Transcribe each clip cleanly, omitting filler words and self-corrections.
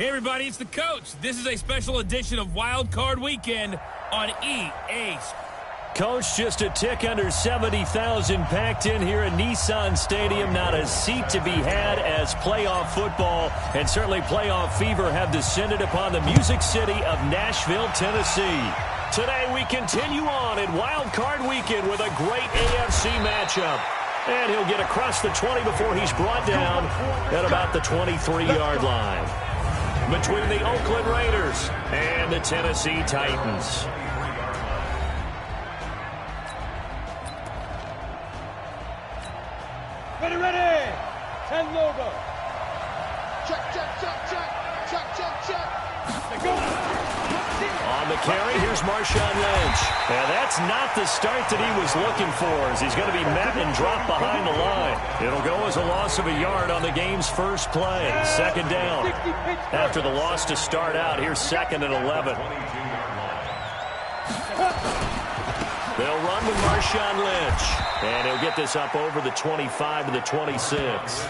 Hey everybody, it's the coach. This is a special edition of Wildcard Weekend on EA. Coach, just a tick under 70,000 packed in here at Nissan Stadium. Not a seat to be had as playoff football and certainly playoff fever have descended upon the Music City of Nashville, Tennessee. Today we continue on in Wildcard Weekend with a great AFC matchup. And he'll get across the 20 before he's brought down at about the 23-yard line. Between the Oakland Raiders and the Tennessee Titans. Ready. 10 logo. Check. Go. On the carry, here's Marshawn Lynch. Now, that's not the start that he was looking for, as he's going to be met and dropped behind the line. It'll go as a loss of a yard on the game's first play. Second down. After the loss to start out, here's 2nd and 11. They'll run with Marshawn Lynch. And he'll get this up over the 25 to the 26.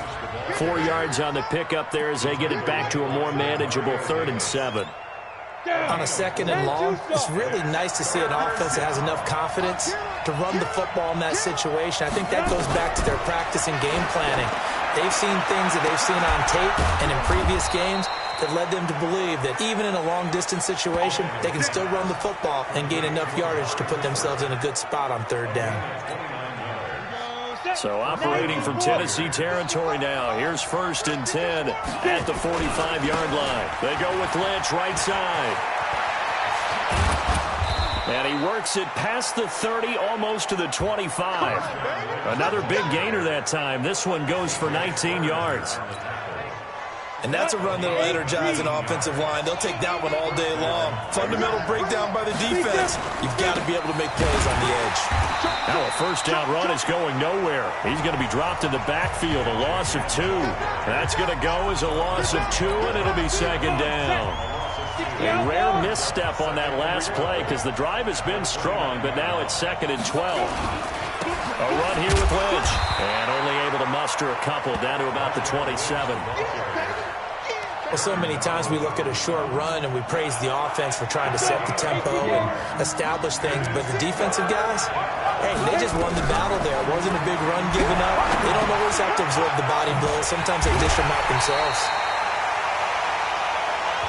4 yards on the pickup there as they get it back to a more manageable 3rd and 7. On a 2nd and long, it's really nice to see an offense that has enough confidence to run the football in that situation. I think that goes back to their practice and game planning. They've seen things that they've seen on tape and in previous games that led them to believe that even in a long-distance situation, they can still run the football and gain enough yardage to put themselves in a good spot on 3rd down. So operating from Tennessee territory now. Here's 1st and 10 at the 45-yard line. They go with Lynch right side. And he works it past the 30, almost to the 25. Another big gainer that time. This one goes for 19 yards. And that's a run that will energize an offensive line. They'll take that one all day long. Fundamental breakdown by the defense. You've got to be able to make plays on the edge. Now a 1st down run is going nowhere. He's going to be dropped in the backfield, a loss of 2. That's going to go as a loss of 2, and it'll be 2nd down. A rare misstep on that last play because the drive has been strong, but now it's 2nd and 12. A run here with Lynch, and only able to muster a couple down to about the 27. Well, so many times we look at a short run and we praise the offense for trying to set the tempo and establish things, but the defensive guys, hey, they just won the battle there. It wasn't a big run given up. They don't always have to absorb the body blows. Sometimes they dish them out themselves.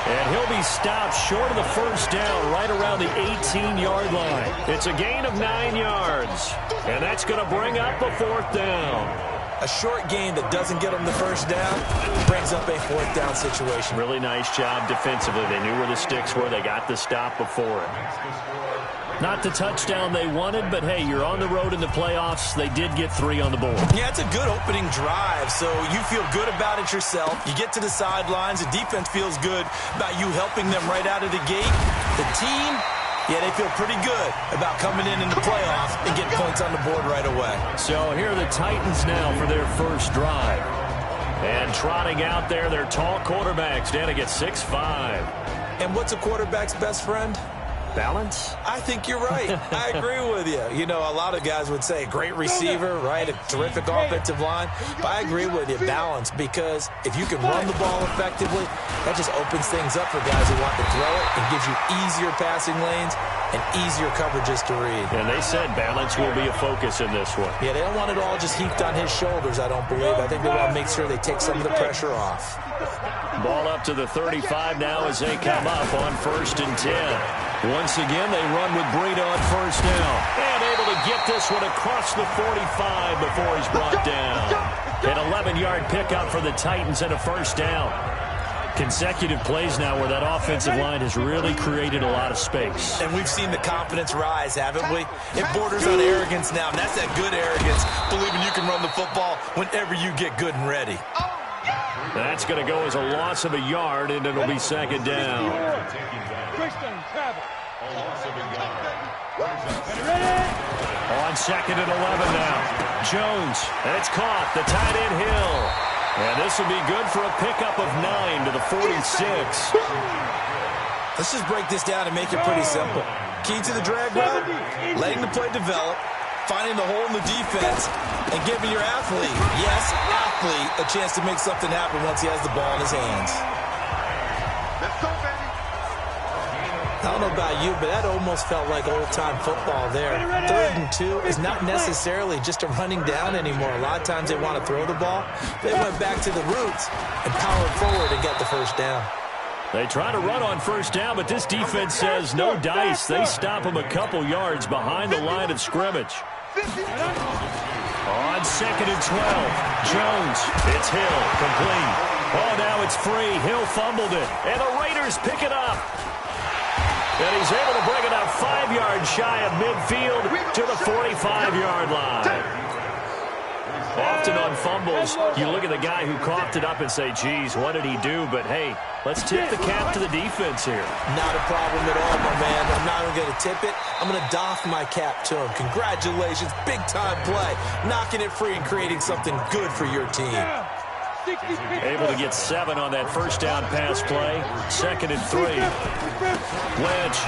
And he'll be stopped short of the 1st down right around the 18-yard line. It's a gain of 9 yards, and that's going to bring up a 4th down. A short gain that doesn't get them the 1st down brings up a 4th down situation. Really nice job defensively. They knew where the sticks were. They got the stop before it. Not the touchdown they wanted, but hey, you're on the road in the playoffs. They did get 3 on the board. Yeah, it's a good opening drive, so you feel good about it yourself. You get to the sidelines. The defense feels good about you helping them right out of the gate. The team, yeah, they feel pretty good about coming in the playoffs and getting points on the board right away. So here are the Titans now for their first drive. And trotting out there, their tall quarterbacks down to get 6'5". And what's a quarterback's best friend? Balance? I think you're right. I agree with you. You know, a lot of guys would say great receiver, right? A terrific offensive line. But I agree with you, balance, because if you can run the ball effectively, that just opens things up for guys who want to throw it and gives you easier passing lanes and easier coverages to read. And they said balance will be a focus in this one. Yeah, they don't want it all just heaped on his shoulders, I don't believe. I think they want to make sure they take some of the pressure off. Ball up to the 35 now as they come up on 1st and 10. Once again, they run with Breida on 1st down. And able to get this one across the 45 before he's brought down. An 11-yard pickup for the Titans and a 1st down. Consecutive plays now where that offensive line has really created a lot of space. And we've seen the confidence rise, haven't we? It borders on arrogance now, and that's that good arrogance, believing you can run the football whenever you get good and ready. That's going to go as a loss of a yard, and it'll be 2nd down. On 2nd and 11 now. Jones, and it's caught. The tight end Hill. And this will be good for a pickup of 9 to the 46. Let's just break this down and make it pretty simple. Key to the drag route, letting the play develop, finding the hole in the defense, and giving your athlete, yes, athlete, a chance to make something happen once he has the ball in his hands. I don't know about you, but that almost felt like old-time football there. 3rd and 2 is not necessarily just a running down anymore. A lot of times they want to throw the ball. They went back to the roots and powered forward and got the first down. They try to run on first down, but this defense says no dice. They stop them a couple yards behind the line of scrimmage. On 2nd and 12, Jones. It's Hill, complete. Oh, now it's free. Hill fumbled it, and the Raiders pick it up. And he's able to bring it up 5 yards shy of midfield to the 45-yard line. Often on fumbles, you look at the guy who coughed it up and say, geez, what did he do? But, hey, let's tip the cap to the defense here. Not a problem at all, my man. I'm not even going to tip it. I'm going to doff my cap to him. Congratulations. Big-time play. Knocking it free and creating something good for your team. Able to get 7 on that first down pass play. 2nd and 3. Lynch.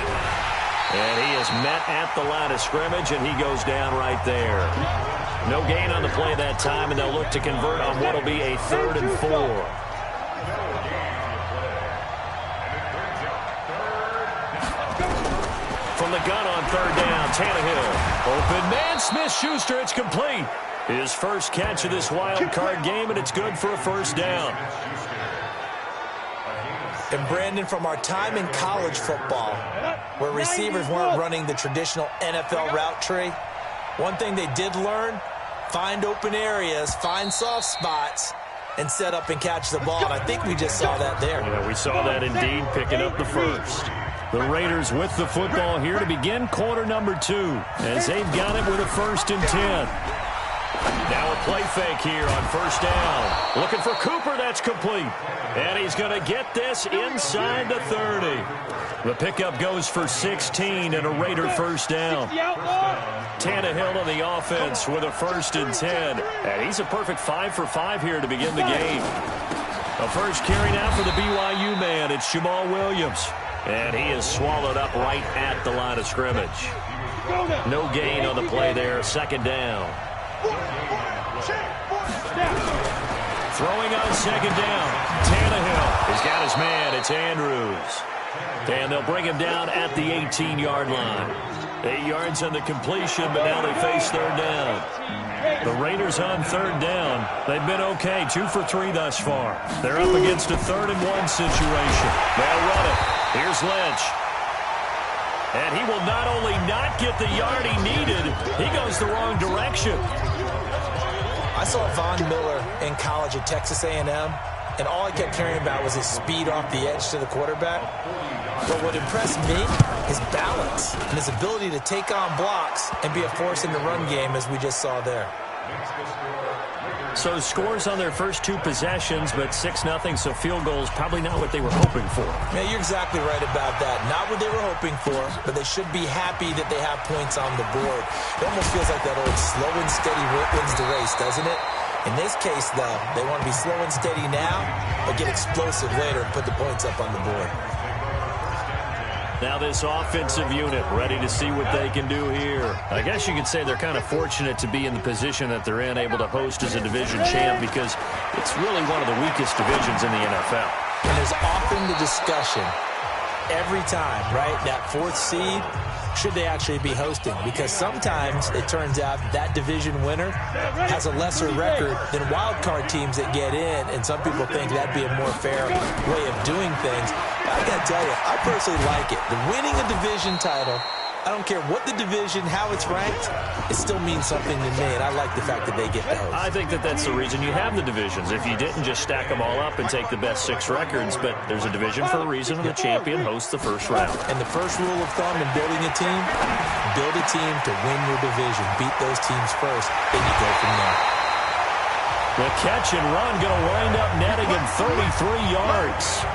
And he is met at the line of scrimmage, and he goes down right there. No gain on the play that time, and they'll look to convert on what will be a 3rd and 4. From the gun on 3rd down, Tannehill. Open man, Smith-Schuster, it's complete. His first catch of this wild card game, and it's good for a first down. And Brandon, from our time in college football, where receivers weren't running the traditional NFL route tree, one thing they did learn, find open areas, find soft spots, and set up and catch the ball. And I think we just saw that there. Yeah, we saw that indeed, picking up the first. The Raiders with the football here to begin quarter number 2, as they've got it with a 1st and 10. Now a play fake here on first down. Looking for Cooper, that's complete. And he's going to get this inside the 30. The pickup goes for 16 and a Raider first down. Tannehill on the offense with a 1st and 10. And he's a perfect 5 for 5 here to begin the game. A first carry now for the BYU man. It's Jamal Williams. And he is swallowed up right at the line of scrimmage. No gain on the play there. 2nd down. Throwing on 2nd down. Tannehill has got his man. It's Andrews. And they'll bring him down at the 18-yard line. 8 yards on the completion, but now they face 3rd down. The Raiders on 3rd down. They've been okay. 2 for 3 thus far. They're up against a 3rd and 1 situation. They'll run it. Here's Lynch. And he will not only not get the yard he needed, he goes the wrong direction. I saw Von Miller in college at Texas A&M, and all I kept hearing about was his speed off the edge to the quarterback. But what impressed me, his balance and his ability to take on blocks and be a force in the run game, as we just saw there. So scores on their first 2 possessions, but 6-0, so field goals probably not what they were hoping for. Yeah, you're exactly right about that. Not what they were hoping for, but they should be happy that they have points on the board. It almost feels like that old slow and steady wins the race, doesn't it? In this case, though, they want to be slow and steady now, but get explosive later and put the points up on the board. Now this offensive unit ready to see what they can do here. I guess you could say they're kind of fortunate to be in the position that they're in, able to host as a division champ, because it's really one of the weakest divisions in the NFL. And there's often the discussion every time, right, that 4th seed, should they actually be hosting? Because sometimes it turns out that division winner has a lesser record than wild card teams that get in, and some people think that'd be a more fair way of doing things. I got to tell you, I personally like it. The winning a division title, I don't care what the division, how it's ranked, it still means something to me, and I like the fact that they get the host. I think that that's the reason you have the divisions. If you didn't, just stack them all up and take the best 6 records, but there's a division for a reason, and the champion hosts the first round. And the first rule of thumb in building a team, build a team to win your division. Beat those teams first, then you go from there. The catch and run going to wind up netting him 33 yards.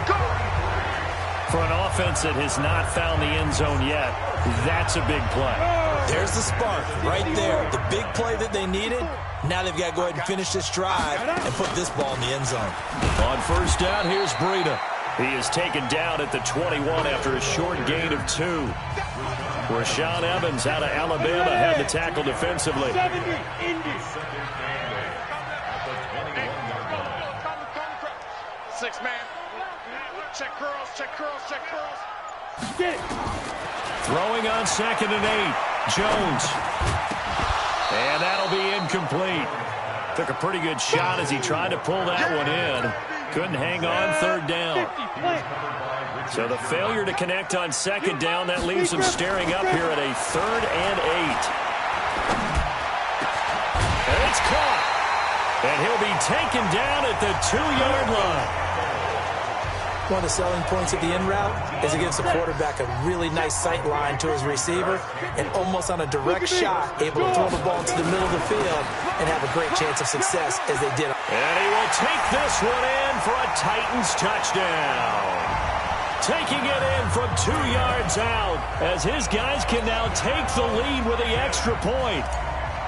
For an offense that has not found the end zone yet, that's a big play. There's the spark right there. The big play that they needed. Now they've got to go ahead and finish this drive and put this ball in the end zone. On first down, here's Breida. He is taken down at the 21 after a short gain of 2. Rashaan Evans out of Alabama had the tackle defensively. 6 man. Check curls, check curls, check curls. Get it. Throwing on 2nd and 8. Jones. And that'll be incomplete. Took a pretty good shot as he tried to pull that one in. Couldn't hang on 3rd down. So the failure to connect on 2nd down, that leaves him staring up here at a 3rd and 8. And it's caught. And he'll be taken down at the 2-yard line. One of the selling points of the in route is it gives the quarterback a really nice sight line to his receiver and almost on a direct shot able to throw the ball to the middle of the field and have a great chance of success as they did. And he will take this one in for a Titans touchdown. Taking it in from 2 yards out as his guys can now take the lead with the extra point.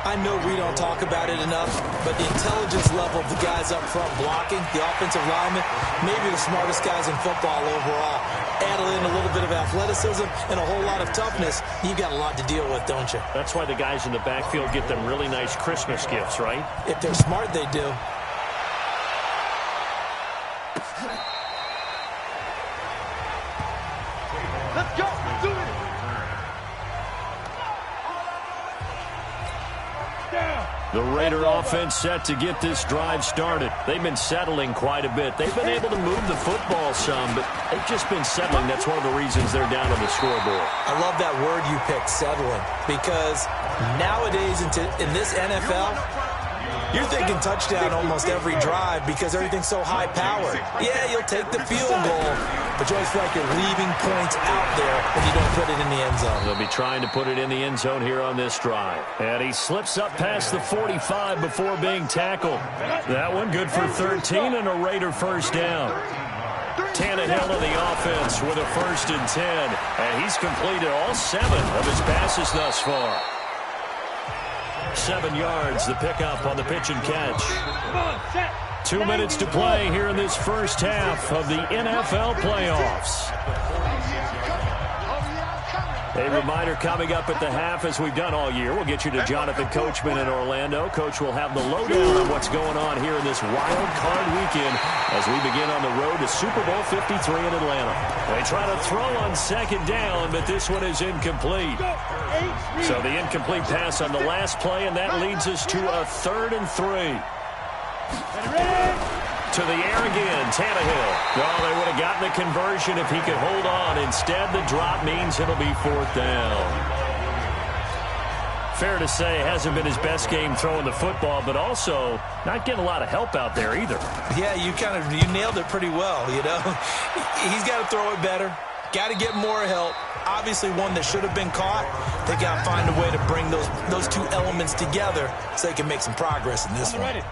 I know we don't talk about it enough, but the intelligence level of the guys up front blocking, the offensive linemen, maybe the smartest guys in football overall. Add in a little bit of athleticism and a whole lot of toughness, you got a lot to deal with, don't you? That's why the guys in the backfield get them really nice Christmas gifts, right? If they're smart, they do. Let's go. Do it. The Raider offense set to get this drive started. They've been settling quite a bit. They've been able to move the football some, but they've just been settling. That's one of the reasons they're down on the scoreboard. I love that word you picked, settling, because nowadays in this NFL, you're thinking touchdown almost every drive because everything's so high-powered. Yeah, you'll take the field goal, but you always feel like you're leaving points out there when you don't put it in the end zone. They'll be trying to put it in the end zone here on this drive. And he slips up past the 45 before being tackled. That one good for 13 and a Raider first down. Tannehill on the offense with a 1st and 10. And he's completed all 7 of his passes thus far. 7 yards, the pickup on the pitch and catch. 2 minutes to play here in this first half of the NFL playoffs. A reminder coming up at the half, as we've done all year. We'll get you to Jonathan Coachman in Orlando. Coach will have the lowdown on what's going on here in this wild card weekend as we begin on the road to Super Bowl 53 in Atlanta. They try to throw on 2nd down, but this one is incomplete. So the incomplete pass on the last play, and that leads us to a 3rd and 3. To the air again, Tannehill. Well, they would have gotten the conversion if he could hold on. Instead, the drop means it'll be 4th down. Fair to say, hasn't been his best game throwing the football, but also not getting a lot of help out there either. Yeah, you nailed it pretty well, you know. He's got to throw it better. Got to get more help. Obviously one that should have been caught. They got to find a way to bring those 2 elements together so they can make some progress in this one.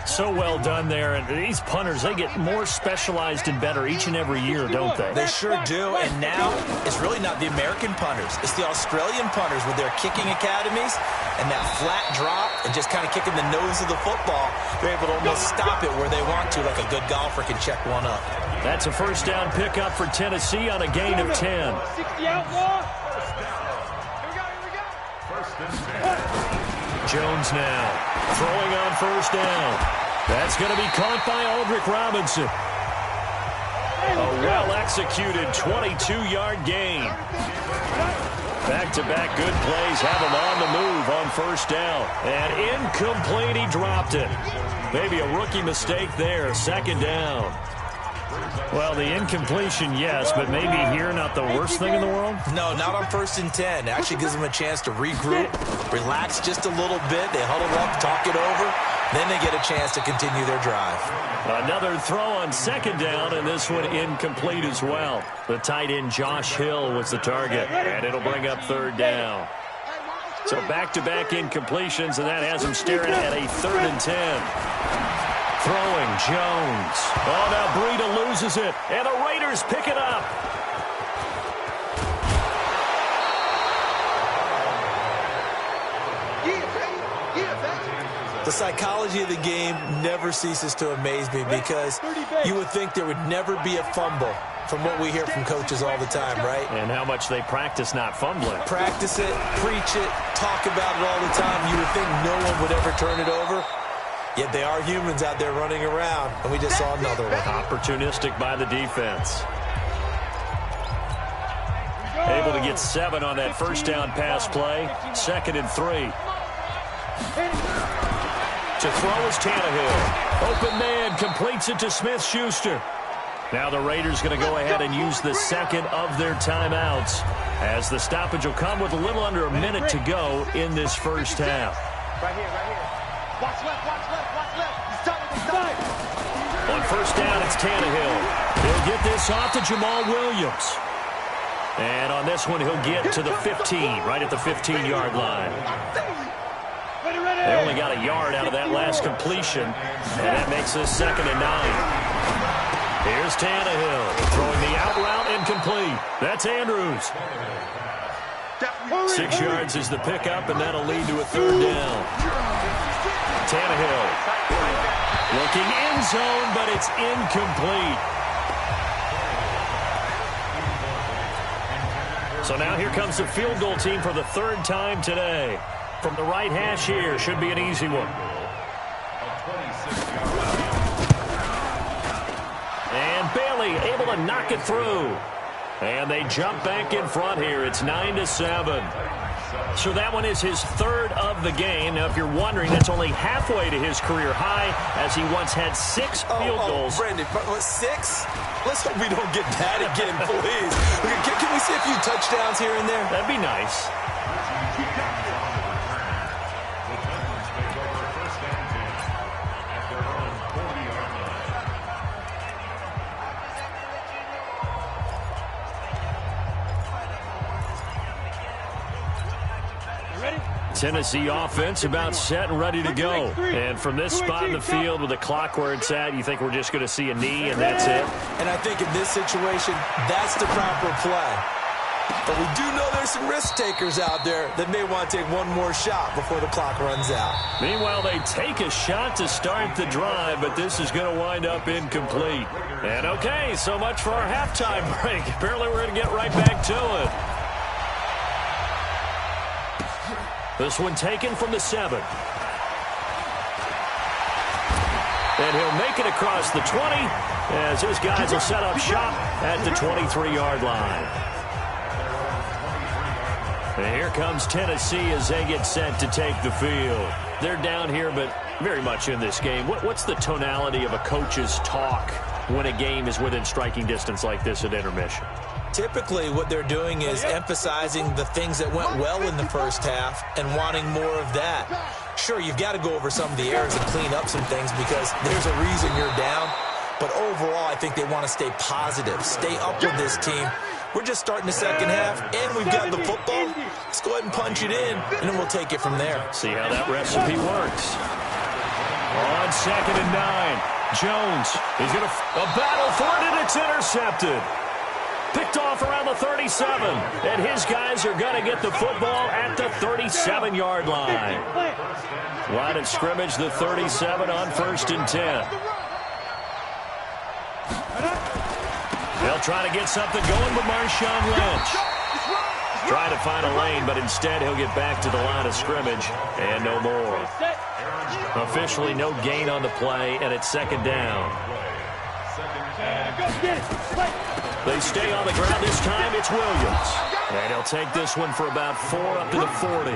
So well done there. And these punters, they get more specialized and better each and every year, don't they? They sure do. And now it's really not the American punters. It's the Australian punters with their kicking academies and that flat drop and just kind of kicking the nose of the football. They're able to almost stop it where they want to, like a good golfer can check one up. That's a first down pickup for Tennessee on a gain of 10. 60 outlaw. Jones now throwing on 1st down. That's going to be caught by Aldrick Robinson. A well-executed 22-yard gain. Back-to-back good plays have him on the move on 1st down. And incomplete, he dropped it. Maybe a rookie mistake there, 2nd down. Well, the incompletion, yes, but maybe here not the worst thing in the world? No, not on 1st and 10. Actually gives them a chance to regroup, relax just a little bit. They huddle up, talk it over. Then they get a chance to continue their drive. Another throw on 2nd down, and this one incomplete as well. The tight end Josh Hill was the target, and it'll bring up 3rd down. So back-to-back incompletions, and that has him staring at a 3rd and 10. Throwing Jones. Oh, now Breida loses it, and the Raiders pick it up. The psychology of the game never ceases to amaze me because you would think there would never be a fumble from what we hear from coaches all the time, right? And how much they practice not fumbling. Practice it, preach it, talk about it all the time. You would think no one would ever turn it over. Yet they are humans out there running around, and we just saw another one. Opportunistic by the defense. Able to get 7 on that first down pass play. 2nd and 3. To throw is Tannehill. Open man, completes it to Smith-Schuster. Now the Raiders going to go ahead and use the second of their timeouts, as the stoppage will come with a little under a minute to go in this first half. Right here, right here. Watch left, watch left, watch left. He's stopping. On first down, it's Tannehill. He'll get this off to Jamal Williams. And on this one, he'll get to the 15, right at the 15-yard line. They only got a yard out of that last completion, and that makes this 2nd and 9. Here's Tannehill throwing the out route incomplete. That's Andrews. 6 yards is the pickup, and that'll lead to a 3rd down. Tannehill looking end zone, but it's incomplete. So now here comes the field goal team for the 3rd time today. From the right hash here, should be an easy one. And Bailey able to knock it through. And they jump back in front here. It's 9-7. So that one is his 3rd of the game. Now, if you're wondering, that's only halfway to his career high, as he once had 6 field goals. Brandon, 6? Let's hope we don't get that again, please. Can we see a few touchdowns here and there? That'd be nice. Tennessee offense about set and ready to go. And from this spot in the field with the clock where it's at, you think we're just going to see a knee and that's it? And I think in this situation, that's the proper play. But we do know there's some risk takers out there that may want to take one more shot before the clock runs out. Meanwhile, they take a shot to start the drive, but this is going to wind up incomplete. And okay, so much for our halftime break. Apparently we're going to get right back to it. This one taken from the 7. And he'll make it across the 20 as his guys will set up shop at the 23-yard line. And here comes Tennessee as they get set to take the field. They're down here, but very much in this game. What's the tonality of a coach's talk when a game is within striking distance like this at intermission? Typically, what they're doing is emphasizing the things that went well in the first half and wanting more of that. Sure, you've got to go over some of the errors and clean up some things because there's a reason you're down. But overall, I think they want to stay positive, stay up with this team. We're just starting the second half, and we've got the football. Let's go ahead and punch it in, and then we'll take it from there. See how that recipe works. On 2nd and 9, Jones is going to a battle for it, and it's intercepted. Picked off around the 37, and his guys are going to get the football at the 37-yard line. Line of scrimmage, the 37 on 1st and 10. They'll try to get something going with Marshawn Lynch. Trying to find a lane, but instead he'll get back to the line of scrimmage, and no more. Officially no gain on the play, and it's 2nd down. They stay on the ground this time. It's Williams. And he'll take this one for about 4 up to the 40.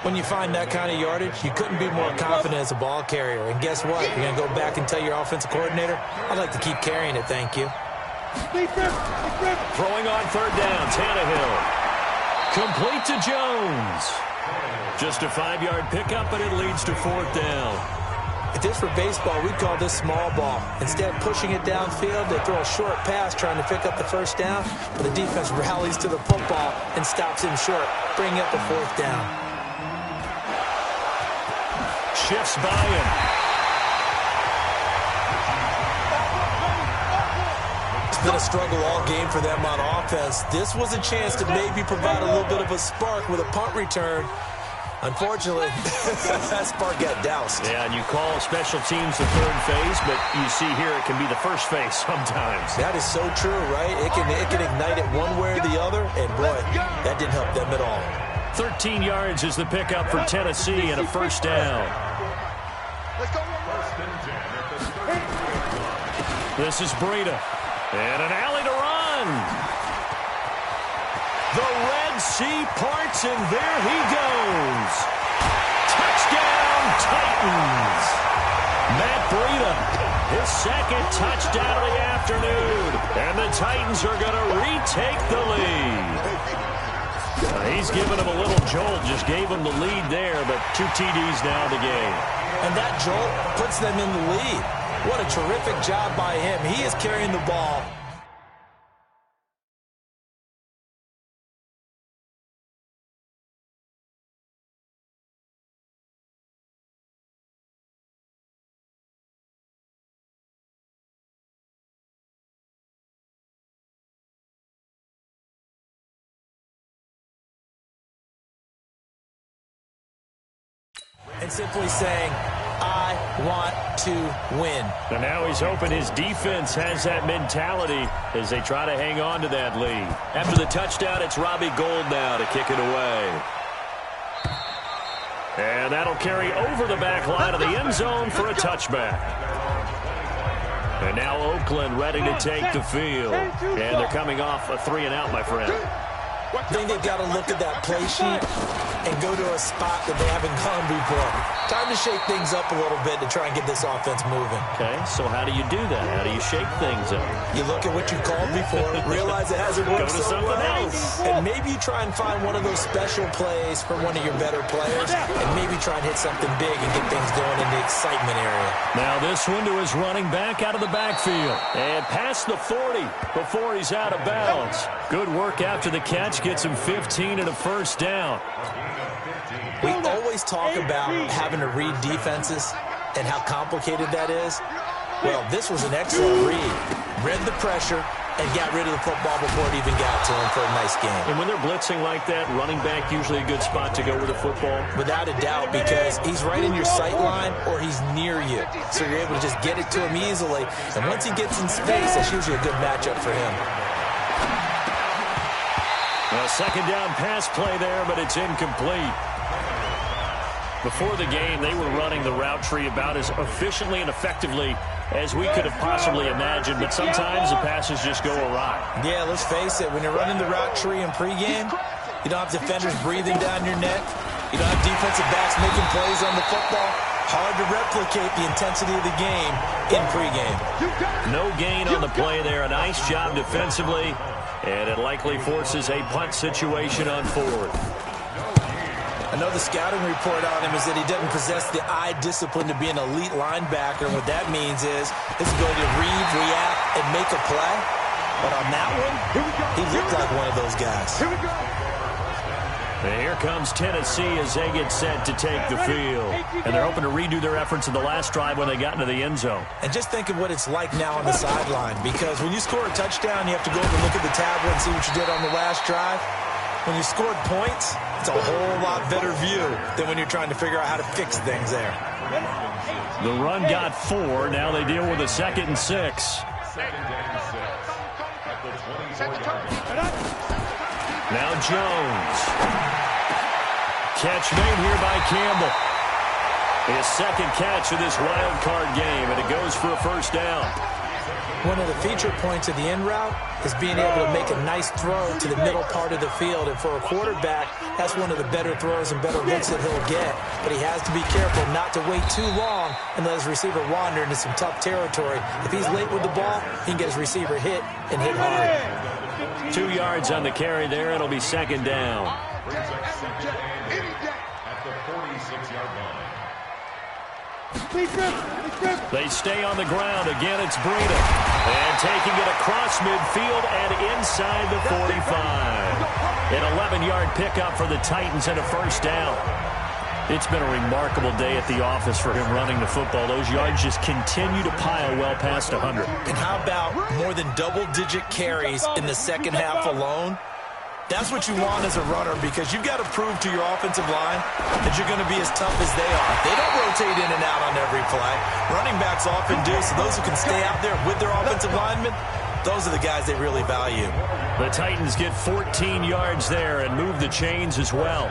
When you find that kind of yardage, you couldn't be more confident as a ball carrier. And guess what? You're going to go back and tell your offensive coordinator, I'd like to keep carrying it, thank you. Throwing on 3rd down, Tannehill. Complete to Jones. Just a 5-yard pickup, but it leads to 4th down. If this were baseball, we'd call this small ball. Instead of pushing it downfield, they throw a short pass trying to pick up the 1st down, but the defense rallies to the football and stops him short, bringing up the 4th down. Shifts by him. It's been a struggle all game for them on offense. This was a chance to maybe provide a little bit of a spark with a punt return. Unfortunately, that spark got doused. Yeah, and you call special teams the 3rd phase, but you see here it can be the 1st phase sometimes. That is so true, right? It can ignite it one way or the other, and boy, that didn't help them at all. 13 yards is the pickup for Tennessee and a 1st down. Let's go. This is Breida. And an alley to run. The Red Sea parts, and there he goes. Touchdown, Titans. Matt Breida, his second touchdown of the afternoon. And the Titans are going to retake the lead. He's given him a little jolt, just gave him the lead there, but 2 TDs now in the game. And that jolt puts them in the lead. What a terrific job by him. He is carrying the ball. And simply saying, I want to win. And now he's hoping his defense has that mentality as they try to hang on to that lead. After the touchdown, it's Robbie Gould now to kick it away. And that'll carry over the back line of the end zone for a touchback. And now Oakland ready to take the field. And they're coming off a 3-and-out, my friend. I think they've got to look at that play sheet and go to a spot that they haven't gone before. Time to shake things up a little bit to try and get this offense moving. Okay, so how do you do that? How do you shake things up? You look at what you called before, realize it hasn't worked so well, and maybe you try and find one of those special plays for one of your better players, and maybe try and hit something big and get things going in the excitement area. Now This one to his running back out of the backfield. And past the 40 before he's out of bounds. Good work after the catch. Gets him 15 and a first down. We always talk about having to read defenses and how complicated that is. Well, this was an excellent read. Read the pressure and got rid of the football before it even got to him for a nice game. And when they're blitzing like that, running back usually a good spot to go with the football? Without a doubt, because he's right in your sight line or he's near you. So you're able to just get it to him easily. And once he gets in space, that's usually a good matchup for him. A second down pass play there, but it's incomplete. Before the game, they were running the route tree about as efficiently and effectively as we could have possibly imagined, but sometimes the passes just go awry. Yeah, let's face it, when you're running the route tree in pregame, you don't have defenders breathing down your neck. You don't have defensive backs making plays on the football. Hard to replicate the intensity of the game in pregame. No gain on the play there. A nice job defensively, and it likely forces a punt situation on fourth. I know the scouting report on him is that he doesn't possess the eye discipline to be an elite linebacker. And what that means is his ability to read, react, and make a play. But on that one, he looked like one of those guys. And here comes Tennessee as they get set to take the field. And they're hoping to redo their efforts in the last drive when they got into the end zone. And just think of what it's like now on the sideline. Because when you score a touchdown, you have to go over and look at the tablet and see what you did on the last drive. When you scored points, it's a whole lot better view than when you're trying to figure out how to fix things there. The run got 4. Now they deal with a 2nd and 6. Now Jones. Catch made here by Campbell. His second catch of this wild card game, and it goes for a first down. One of the feature points of the in route is being able to make a nice throw to the middle part of the field. And for a quarterback, that's one of the better throws and better looks that he'll get. But he has to be careful not to wait too long and let his receiver wander into some tough territory. If he's late with the ball, he can get his receiver hit and hit hard. 2 yards on the carry there. It'll be second down. At the 46-yard line. They stay on the ground. Again, it's Breida. And taking it across midfield and inside the 45. An 11-yard pickup for the Titans and a first down. It's been a remarkable day at the office for him running the football. Those yards just continue to pile well past 100. And how about more than double-digit carries in the second half alone? That's what you want as a runner, because you've got to prove to your offensive line that you're going to be as tough as they are. They don't rotate in and out on every play. Running backs often do, so those who can stay out there with their offensive linemen, those are the guys they really value. The Titans get 14 yards there and move the chains as well.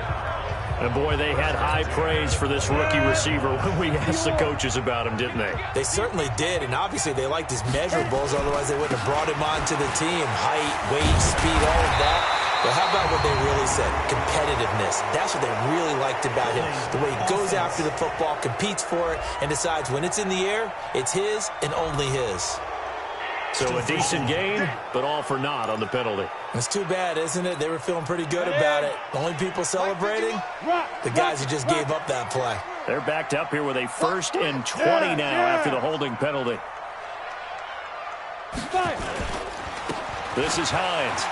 And, boy, they had high praise for this rookie receiver when we asked the coaches about him, didn't they? They certainly did, and obviously they liked his measurables. Otherwise, they wouldn't have brought him onto the team. Height, weight, speed, all of that. But how about what they really said? Competitiveness. That's what they really liked about him. The way he goes after the football, competes for it, and decides when it's in the air, it's his and only his. So a decent game, but all for naught on the penalty. It's too bad, isn't it? They were feeling pretty good about it. The only people celebrating? The guys who just gave up that play. They're backed up here with a 1st and 20 now after the holding penalty. This is Hines.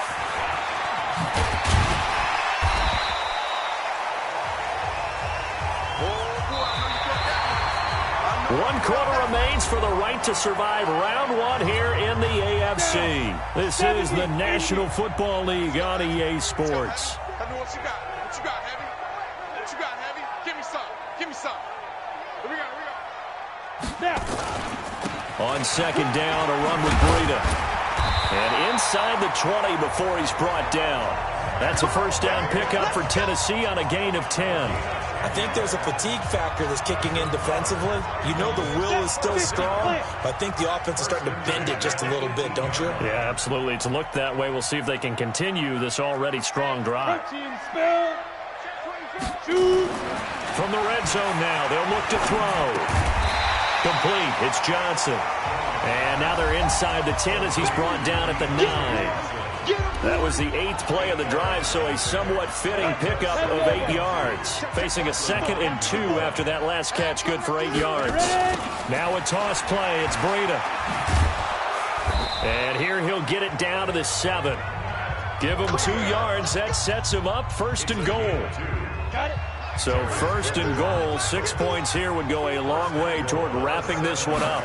One quarter remains for the right to survive round 1 here in the AFC. This is the National Football League on EA Sports. Heavy, what you got? What you got, Heavy? What you got, Heavy? Give me some. Give me some. Here we go. On 2nd down, a run with Breida. And inside the 20 before he's brought down. That's a 1st down pickup for Tennessee on a gain of 10. I think there's a fatigue factor that's kicking in defensively. You know the will is still strong, but I think the offense is starting to bend it just a little bit, don't you? Yeah, absolutely. It's looked that way. We'll see if they can continue this already strong drive. From the red zone now, they'll look to throw. Complete. It's Johnson. And now they're inside the 10 as he's brought down at the 9. That was the 8th play of the drive, so a somewhat fitting pickup of 8 yards. Facing a 2nd and 2 after that last catch, good for 8 yards. Now a toss play, it's Breida. And here he'll get it down to the 7. Give him 2 yards, that sets him up, 1st and goal. So 1st and goal, 6 points here would go a long way toward wrapping this one up.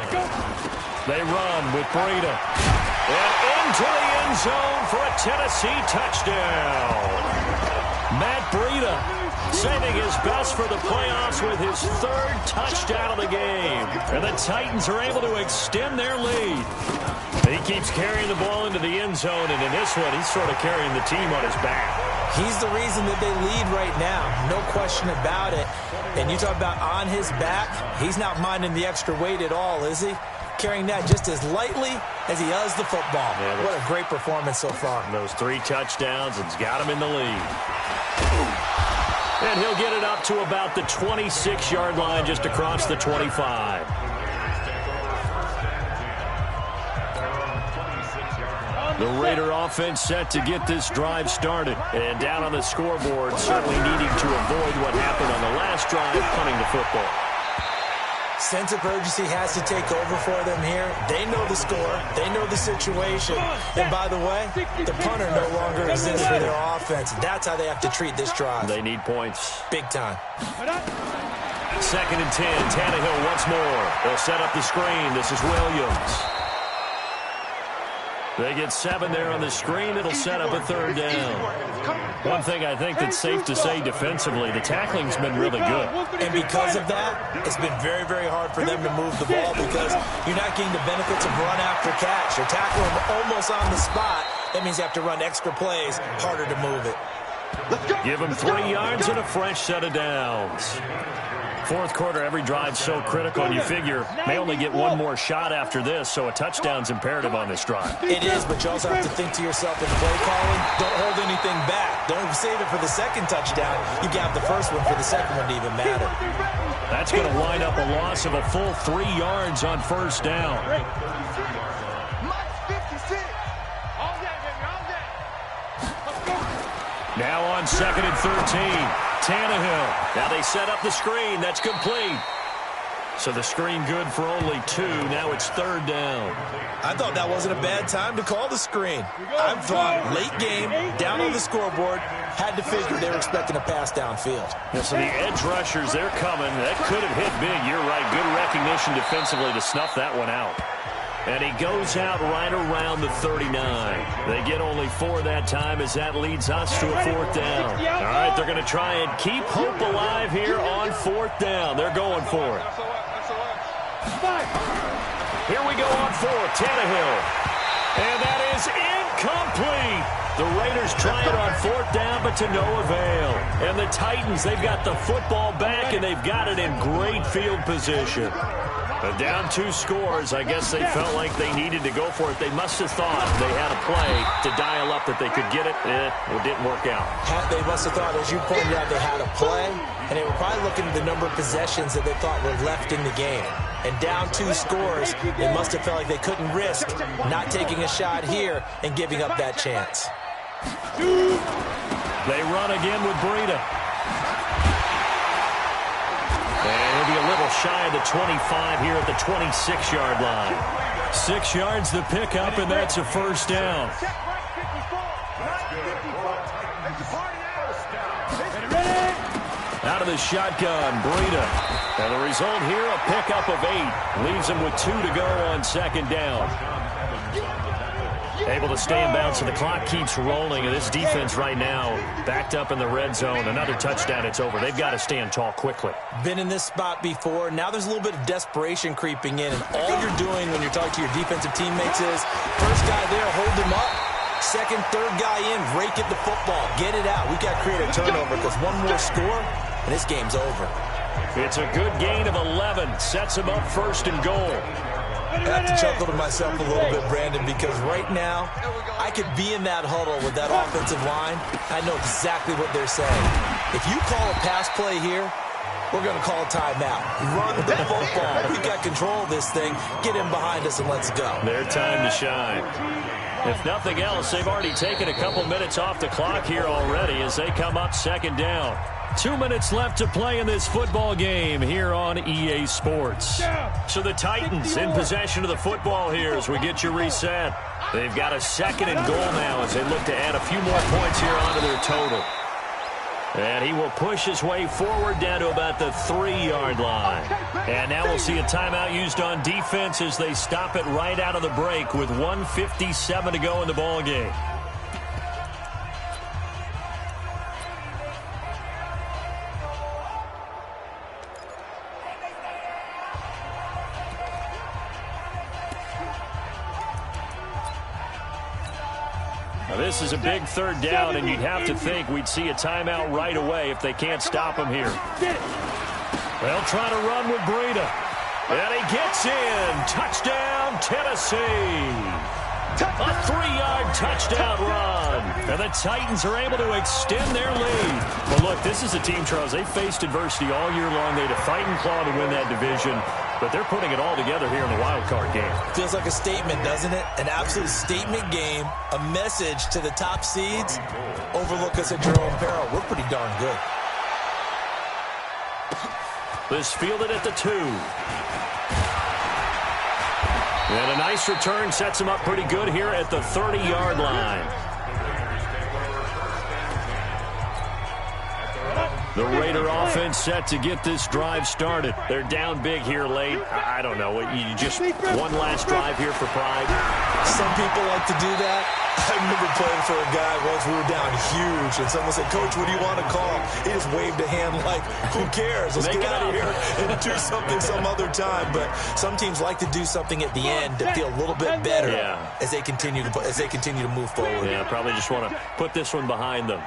They run with Breida. And into the end zone for a Tennessee touchdown. Matt Breida saving his best for the playoffs with his 3rd touchdown of the game. And the Titans are able to extend their lead. He keeps carrying the ball into the end zone, and in this one, he's sort of carrying the team on his back. He's the reason that they lead right now. No question about it. And you talk about on his back, he's not minding the extra weight at all, is he? Carrying that just as lightly as he does the football. Yeah, what a great performance so far. Those 3 touchdowns, it's got him in the lead. And he'll get it up to about the 26-yard line just across the 25. The Raider offense set to get this drive started. And down on the scoreboard, certainly needing to avoid what happened on the last drive, punting the football. Sense of urgency has to take over for them here. They know the score. They know the situation. And by the way, the punter no longer exists for their offense. That's how they have to treat this drive. They need points. Big time. 2nd and 10. Tannehill once more. They'll set up the screen. This is Williams. They get 7 there on the screen. It'll set up a 3rd down. One thing I think that's safe to say defensively, the tackling's been really good. And because of that, it's been very, very hard for them to move the ball because you're not getting the benefits of run after catch. You're tackling them almost on the spot. That means you have to run extra plays, harder to move it. Give them 3 yards and a fresh set of downs. 4th quarter, every drive so critical, and you figure may only get 1 more shot after this, so a touchdown's imperative on this drive. It is, but you also have to think to yourself in play calling, don't hold anything back. Don't save it for the 2nd touchdown. You got the 1st one for the 2nd one to even matter. That's going to wind up a loss of a full 3 yards on 1st down. Now on 2nd and 13. Tannehill. Now they set up the screen. That's complete. So the screen good for only 2. Now it's 3rd down. I thought that wasn't a bad time to call the screen. I thought late game, down on the scoreboard, had to figure they were expecting a pass downfield. Yeah, so the edge rushers, they're coming. That could have hit big. You're right. Good recognition defensively to snuff that one out. And he goes out right around the 39. They get only 4 that time as that leads us to a 4th down. All right, they're going to try and keep hope alive here on 4th down. They're going for it. Here we go on 4th. Tannehill. And that is complete. The Raiders try it on 4th down, but to no avail. And the Titans, they've got the football back, and they've got it in great field position. But down 2 scores, I guess they felt like they needed to go for it. They must have thought they had a play to dial up that they could get it. It didn't work out. They must have thought, as you pointed out, they had a play, and they were probably looking at the number of possessions that they thought were left in the game. And down 2 scores, they must have felt like they couldn't risk not taking a shot here and giving up that chance. They run again with Breida. And he'll be a little shy of the 25 here at the 26-yard line. 6 yards the pickup, and that's a 1st down. Out of the shotgun, Breida. And the result here, a pickup of 8. Leaves him with 2 to go on 2nd down. Able to stay in bounds, so the clock keeps rolling. And this defense right now backed up in the red zone. Another touchdown, it's over. They've got to stand tall quickly. Been in this spot before. Now there's a little bit of desperation creeping in. And all you're doing when you're talking to your defensive teammates is, first guy there, hold him up. Second, third guy in, rake at the football. Get it out. We've got to create a turnover because one more score, and this game's over. It's a good gain of 11. Sets him up 1st and goal. I have to chuckle to myself a little bit, Brandon, because right now I could be in that huddle with that offensive line. I know exactly what they're saying. If you call a pass play here, we're going to call a timeout. Run the football. We've got control of this thing. Get in behind us and let's go. Their time to shine. If nothing else, they've already taken a couple minutes off the clock here already as they come up 2nd down. 2 minutes left to play in this football game here on EA Sports. So the Titans in possession of the football here as we get you reset. They've got a 2nd and goal now as they look to add a few more points here onto their total. And he will push his way forward down to about the 3-yard line. And now we'll see a timeout used on defense as they stop it right out of the break with 1:57 to go in the ball game. Now this is a big 3rd down, and you'd have to think we'd see a timeout right away if they can't stop him here. They'll try to run with Breida. And he gets in. Touchdown, Tennessee. A 3-yard touchdown run. And the Titans are able to extend their lead. Well, look, this is a team, Charles. They faced adversity all year long. They had to fight and claw to win that division. But they're putting it all together here in the wild card game. Feels like a statement, doesn't it? An absolute statement game. A message to the top seeds. Overlook us at your own peril. We're pretty darn good. This fielded at the 2. And a nice return sets him up pretty good here at the 30-yard line. The Raider offense set to get this drive started. They're down big here late. I don't know. You just one last drive here for pride. Some people like to do that. I remember playing for a guy once. We were down huge, and someone said, "Coach, what do you want to call?" He just waved a hand like, "Who cares? Let's get out of here and do something some other time." But some teams like to do something at the end to feel a little bit better as they continue to move forward. Yeah, probably just want to put this one behind them.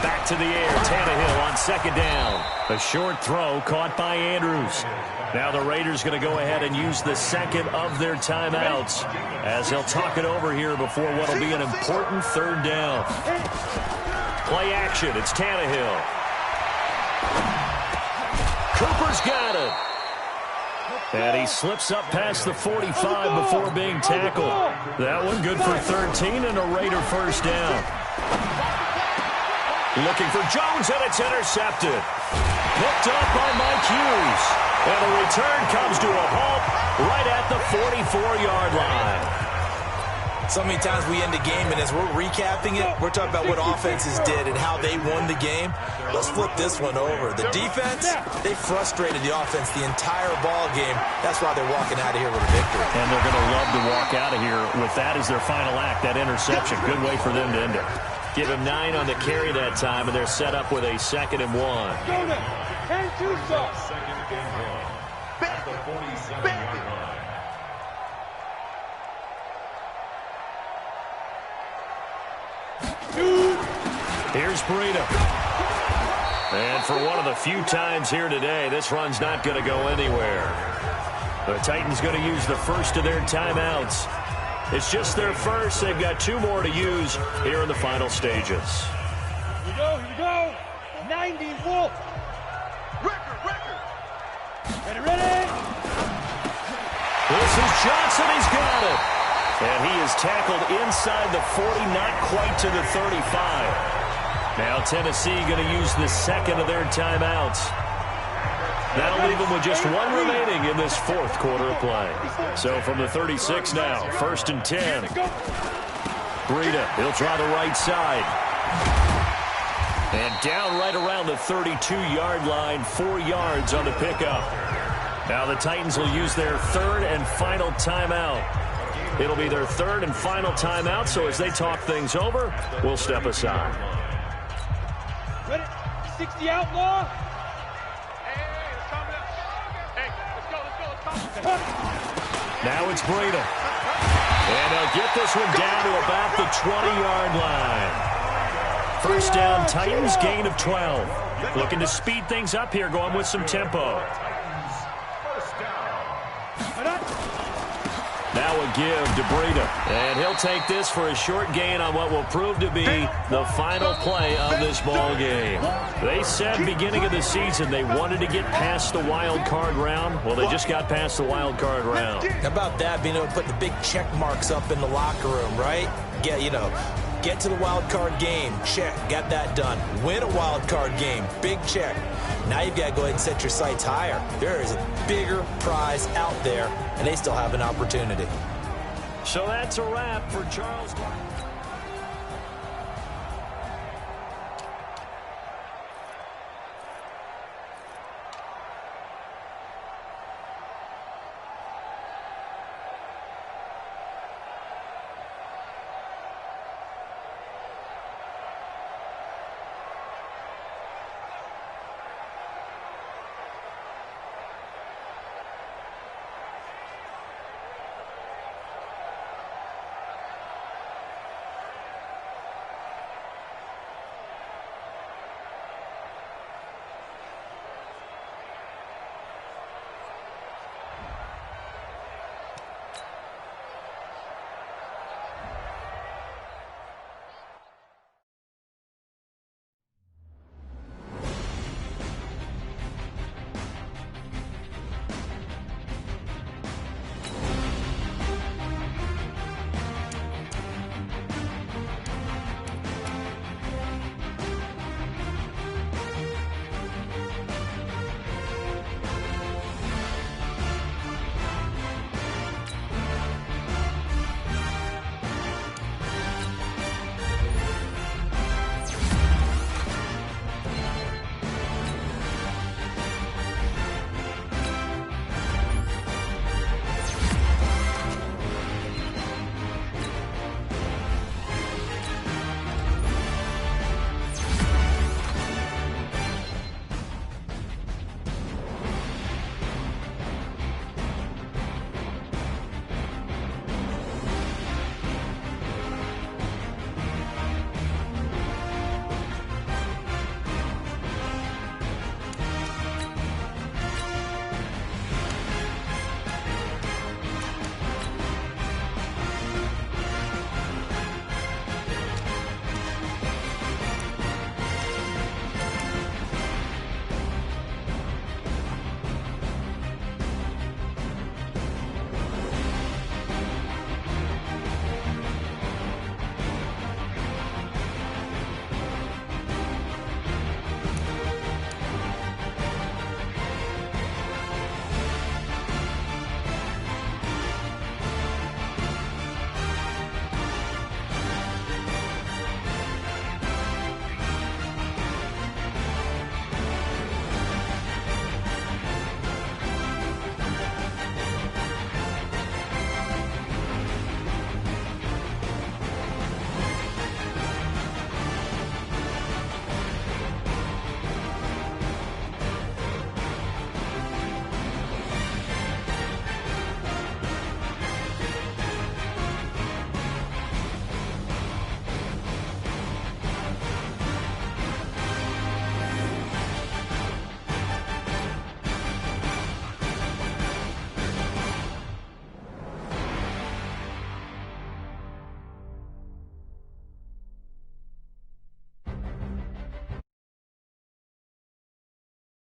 Back to the air, Tannehill on 2nd down. A short throw caught by Andrews. Now the Raiders going to go ahead and use the 2nd of their timeouts as they'll talk it over here before what will be an important 3rd down. Play action, it's Tannehill. Cooper's got it. And he slips up past the 45 before being tackled. That one good for 13 and a Raider 1st down. Looking for Jones, and it's intercepted. Picked up by Mike Hughes. And the return comes to a halt right at the 44-yard line. So many times we end the game, and as we're recapping it, we're talking about what offenses did and how they won the game. Let's flip this one over. The defense, they frustrated the offense the entire ball game. That's why they're walking out of here with a victory. And they're going to love to walk out of here with that as their final act, that interception. Good way for them to end it. Give him 9 on the carry that time, and they're set up with a 2nd and 1. Second and goal at the 47-yard line. Here's Breida. And for one of the few times here today, this run's not going to go anywhere. The Titans going to use the first of their timeouts. It's just their first. They've got 2 more to use here in the final stages. Here we go. 90 Wolf. Record. Ready. This is Johnson. He's got it. And he is tackled inside the 40, not quite to the 35. Now Tennessee going to use the second of their timeouts. That'll leave them with just 1 remaining in this 4th quarter of play. So from the 36 now, 1st and 10. Breida, he'll try the right side. And down right around the 32-yard line, 4 yards on the pickup. Now the Titans will use their 3rd and final timeout. It'll be their 3rd and final timeout, so as they talk things over, we'll step aside. Ready? 60 outlaw. Now it's Breida. And they'll get this one down to about the 20-yard line. First down, Titans, gain of 12. Looking to speed things up here, going with some tempo. Now a give to Breida. And he'll take this for a short gain on what will prove to be the final play of this ball game. They said beginning of the season they wanted to get past the wild card round. Well, they just got past the wild card round. How about that, being able to put the big check marks up in the locker room, right? Get to the wild card game. Check. Got that done. Win a wild card game. Big check. Now you've got to go ahead and set your sights higher. There is a bigger prize out there, and they still have an opportunity. So that's a wrap for Charles.